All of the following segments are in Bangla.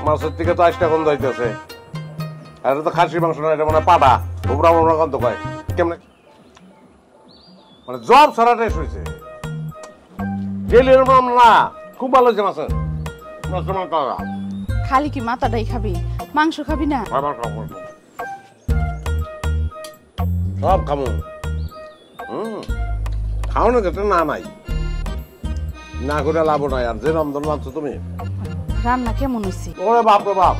মাছের থেকে তো 80 গন্ধ হইতেছে। আর এটা তো খাসির মাংস না, এটা মানে পাটা ভুবরা ভুবরা গন্ধ কয় কেমনে, মানে জব সারা টেস্ট হয়েছে। ডেলি না খুব ভালো হয়েছে মাছের খালি কি মাথাটাই খাবি, মাংস খাবি না? সব খামো। খাওয়ানোর ক্ষেত্রে না নাই, না করে লাভ নাই। আর যে রমজান মানছো তুমি, রান্না কেমন হয়েছে? ওরে বাপ রে বাপ,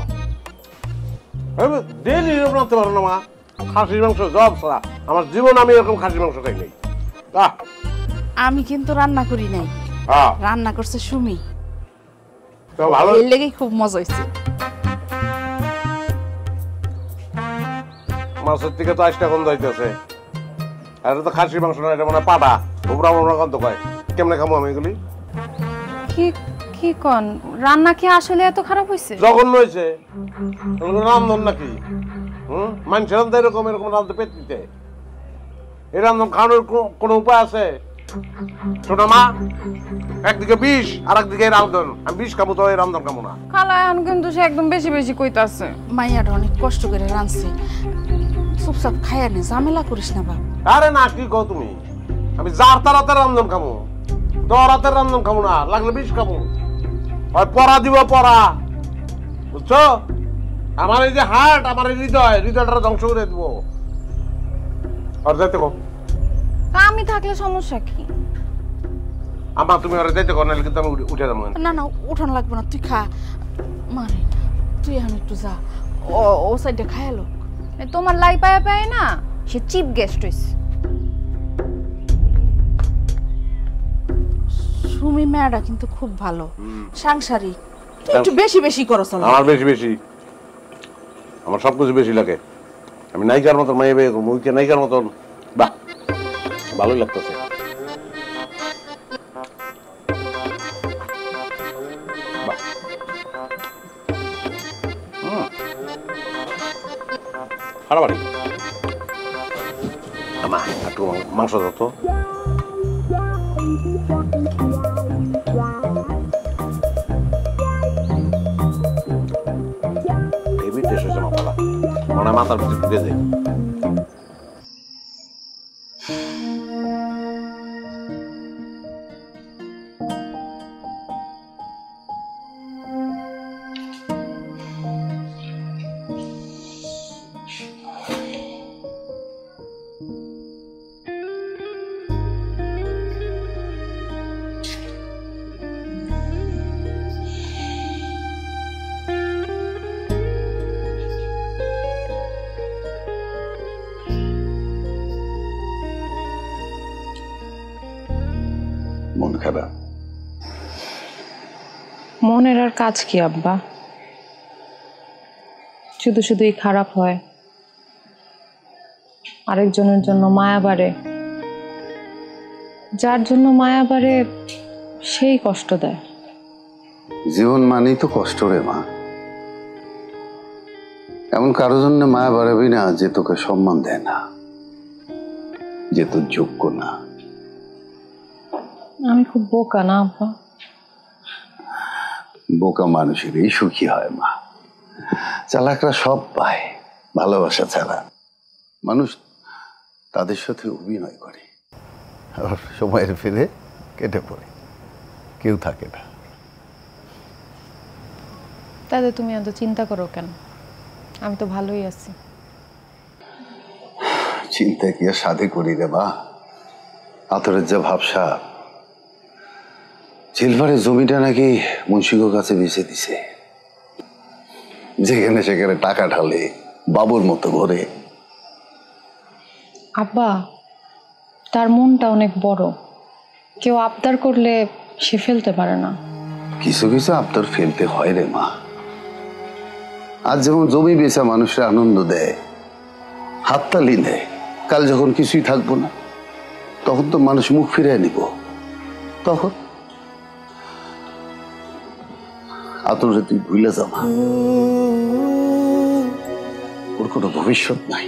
ডেলি রাঁধতে পারো না মা খাসির মাংস জব ছাড়া। আমার জীবন আমি এরকম খাসির মাংস খাই নাই। আমি কিন্তু রান্না করি নাই, রান্না করছে সুমি। ভালো লেগেই খুব মজা হয়েছে। মাছের থেকে তো 80 গন্ধ হইতেছে। আর এটা তো খাসির মাংস না, এটা মানে পাটা ভুবরা ভুবরা গন্ধ কয় কেমনে খাবো আমি এগুলি? কি কোন রান্না কি আসলে এত খারাপ হয়েছে? জঘন্য হয়েছে। রান্ধন নাকি মানুষের রান্ধতে এরকম এরকম রান্ধতে পেট দিতে? এই রান্ধন খাওয়ানোর কোন উপায় আছে? শোনো মা, একদিকে বিষ আর একদিকে রান্ধন। আমি বিষ খাবো তো এই রান্ধন খাবো না। খালা এখন কিন্তু সে একদম বেশি বেশি কইতাছে। মাইয়াটা অনেক কষ্ট করে রাঁধছে, চুপচাপ খাইয়া নে, ঝামেলা করিস না বাবা। আরে না, কি কও তুমি? আমি যার তার হাতের রান্ধন খাবো, তোর হাতের রান্ধন খাবো না। লাগলে বিষ খাবো, হয় পড়া দিব পড়া, বুঝছো? আমার এই যে হার্ট, আমার এই হৃদয়টা ধ্বংস করে দিব। আর যাইতে কো, আমি থাকলে সমস্যা কি? আমার তুমি আর যাইতে কো, নাহলে কিন্তু আমি উঠে যাবো। না না, উঠান লাগবে না, তুই খা। মারে তুই এখন একটু যা, ও সাইডে খায়ালো। তোমার লাই পায়ে পায়ে না সে চিপ গেস্ট হইছে। সুমি মেয়েটা কিন্তু খুব ভালো, সাংসারিক। তুই একটু বেশি বেশি করছ। আমার বেশি আমার সবকিছু বেশি লাগে। আমি নায়িকার মতন মাইবে, মুখে নায়িকার মতন, বাহ ভালোই লাগতেছে। হারাবাড়ি আমা একটু মাংস যত হেভি টেস্ট হয়েছে মাথাটা, মনে মাথার ভিতরে ঢুকে যায়। মন খারাপ? মনের আর কাজ কি আব্বা, শুধু শুধুই খারাপ হয়, আরেকজনের জন্য মায়া বাড়ে, যার জন্য মায়া বাড়ে সেই কষ্ট দেয়। জীবন মানেই তো কষ্ট রে মা। এমন কারোর জন্য মায়া বাড়াবি না যে তোকে সম্মান দেয় না, যে তোর যোগ্য না। আমি খুব বোকা না আব্বা? বোকা মানুষেরই সুখী হয় মা, চালাকরা সব পায় ভালোবাসা ছাড়া। মানুষ তাদের সাথে অভিনয় করে, আর সময়ের ফিরে কেটে পড়ে, কেউ থাকে না। তাহলে তুমি এত চিন্তা করো কেন? আমি তো ভালোই আছি। চিন্তা কি আর সাধে করি রে মা? আতরের যা ভাবসা, সিলভারের জমিটা নাকি মুন্সিগোর কাছে বেঁচে দিছে, যেখানে সেখানে টাকা ঢালে, বাবুর মতো ঘরে। আব্বা, তার মনটা অনেক বড়, কেউ আবদার করলে সে ফেলতে পারে না। কিছু কিছু আবদার ফেলতে হয় রে মা। আজ যেমন জমি বেচা মানুষের আনন্দ দেয়, হাততালি দেয়, কাল যখন কিছুই থাকবো না তখন তো মানুষ মুখ ফিরিয়ে নিব। তখন আতরে তুই ভুলে যা মা, ওর কোনো ভবিষ্যৎ নাই।